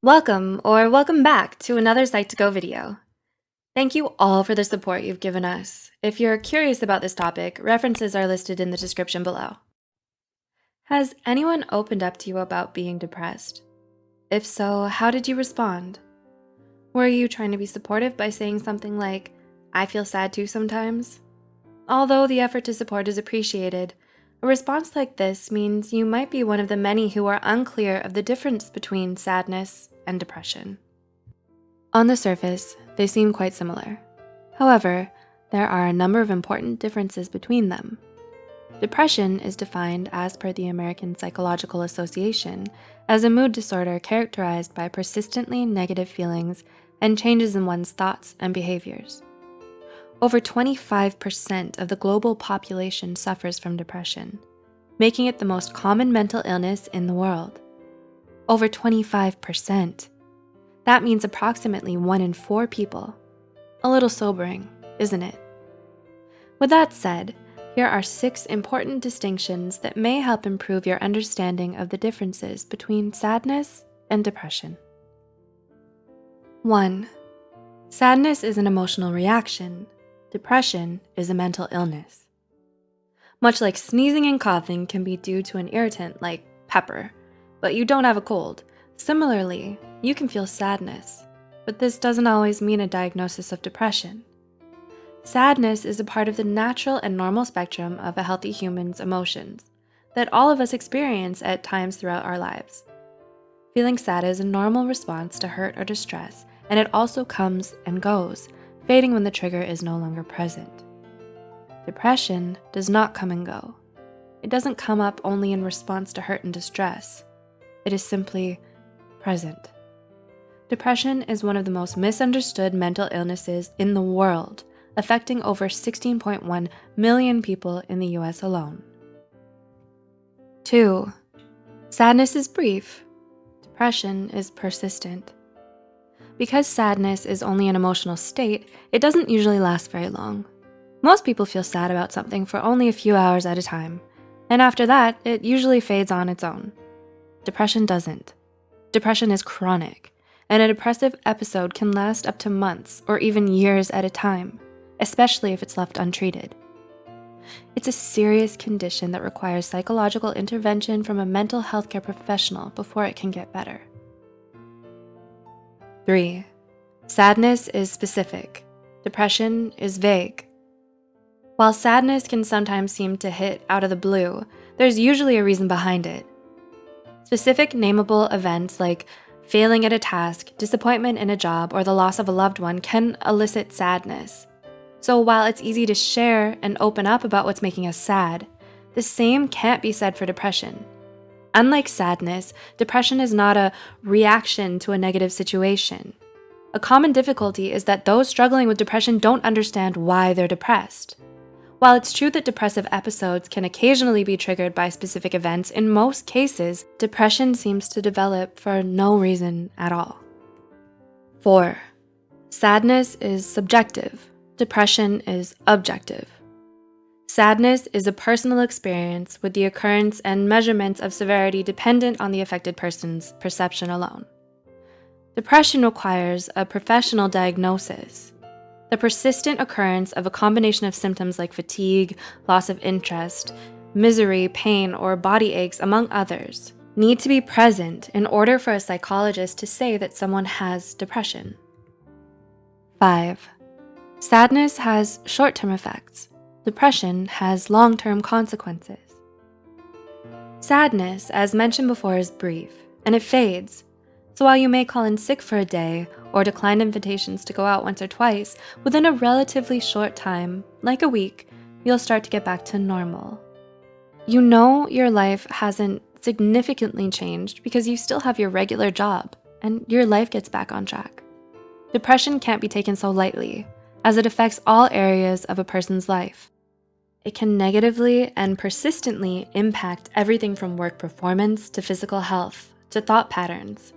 Welcome back to another Psych2Go video. Thank you all for the support you've given us. If you're curious about this topic, references are listed in the description below. Has anyone opened up to you about being depressed? If so, how did you respond? Were you trying to be supportive by saying something like, "I feel sad too sometimes"? Although the effort to support is appreciated, a response like this means you might be one of the many who are unclear of the difference between sadness and depression. On the surface, they seem quite similar. However, there are a number of important differences between them. Depression is defined as per the American Psychological Association as a mood disorder characterized by persistently negative feelings and changes in one's thoughts and behaviors. Over 25% of the global population suffers from depression, making it the most common mental illness in the world. Over 25%. That means approximately 1 in 4 people. A little sobering, isn't it? With that said, here are 6 important distinctions that may help improve your understanding of the differences between sadness and depression. 1. Sadness is an emotional reaction. Depression is a mental illness. Much like sneezing and coughing can be due to an irritant like pepper, but you don't have a cold. Similarly, you can feel sadness, but this doesn't always mean a diagnosis of depression. Sadness is a part of the natural and normal spectrum of a healthy human's emotions that all of us experience at times throughout our lives. Feeling sad is a normal response to hurt or distress, and it also comes and goes, fading when the trigger is no longer present. Depression does not come and go. It doesn't come up only in response to hurt and distress. It is simply present. Depression is one of the most misunderstood mental illnesses in the world, affecting over 16.1 million people in the US alone. 2. Sadness is brief. Depression is persistent. Because sadness is only an emotional state, it doesn't usually last very long. Most people feel sad about something for only a few hours at a time, and after that, it usually fades on its own. Depression doesn't. Depression is chronic, and a depressive episode can last up to months or even years at a time, especially if it's left untreated. It's a serious condition that requires psychological intervention from a mental health care professional before it can get better. 3. Sadness is specific. Depression is vague. While sadness can sometimes seem to hit out of the blue, there's usually a reason behind it. Specific nameable events like failing at a task, disappointment in a job, or the loss of a loved one can elicit sadness. So while it's easy to share and open up about what's making us sad, the same can't be said for depression. Unlike sadness, depression is not a reaction to a negative situation. A common difficulty is that those struggling with depression don't understand why they're depressed. While it's true that depressive episodes can occasionally be triggered by specific events, in most cases, depression seems to develop for no reason at all. 4. Sadness is subjective. Depression is objective. Sadness is a personal experience with the occurrence and measurements of severity dependent on the affected person's perception alone. Depression requires a professional diagnosis. The persistent occurrence of a combination of symptoms like fatigue, loss of interest, misery, pain, or body aches, among others, need to be present in order for a psychologist to say that someone has depression. 5. Sadness has short-term effects. Depression has long-term consequences. Sadness, as mentioned before, is brief, and it fades. So while you may call in sick for a day or decline invitations to go out once or twice, within a relatively short time, like a week, you'll start to get back to normal. You know your life hasn't significantly changed because you still have your regular job, and your life gets back on track. Depression can't be taken so lightly, as it affects all areas of a person's life. It can negatively and persistently impact everything from work performance to physical health to thought patterns.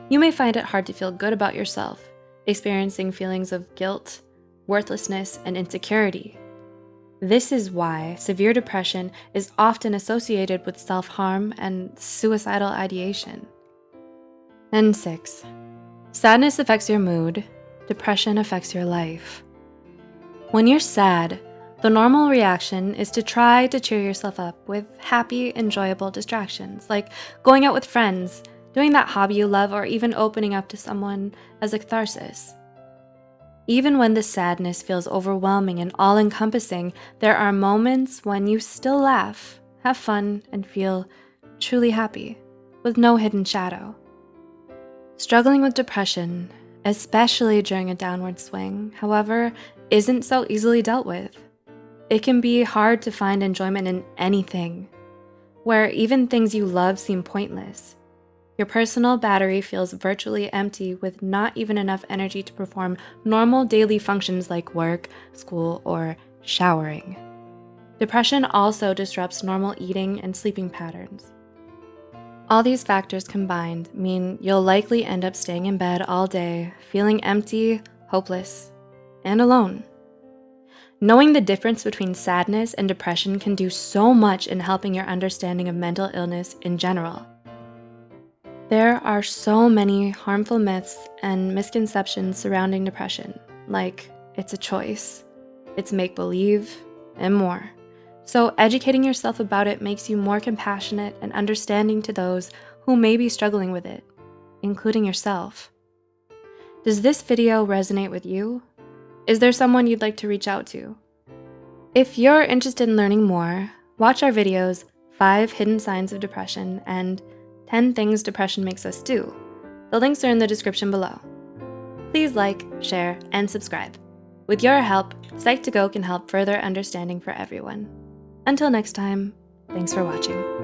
You may find it hard to feel good about yourself, experiencing feelings of guilt, worthlessness, and insecurity. This is why severe depression is often associated with self-harm and suicidal ideation. And 6. Sadness affects your mood. Depression affects your life. When you're sad, the normal reaction is to try to cheer yourself up with happy, enjoyable distractions, like going out with friends, doing that hobby you love, or even opening up to someone as a catharsis. Even when the sadness feels overwhelming and all-encompassing, there are moments when you still laugh, have fun, and feel truly happy, with no hidden shadow. Struggling with depression, especially during a downward swing, however, isn't so easily dealt with. It can be hard to find enjoyment in anything, where even things you love seem pointless. Your personal battery feels virtually empty with not even enough energy to perform normal daily functions like work, school, or showering. Depression also disrupts normal eating and sleeping patterns. All these factors combined mean you'll likely end up staying in bed all day, feeling empty, hopeless, and alone. Knowing the difference between sadness and depression can do so much in helping your understanding of mental illness in general. There are so many harmful myths and misconceptions surrounding depression, like it's a choice, it's make-believe, and more. So educating yourself about it makes you more compassionate and understanding to those who may be struggling with it, including yourself. Does this video resonate with you? Is there someone you'd like to reach out to? If you're interested in learning more, watch our videos, 5 Hidden Signs of Depression and 10 Things Depression Makes Us Do. The links are in the description below. Please like, share, and subscribe. With your help, Psych2Go can help further understanding for everyone. Until next time, thanks for watching.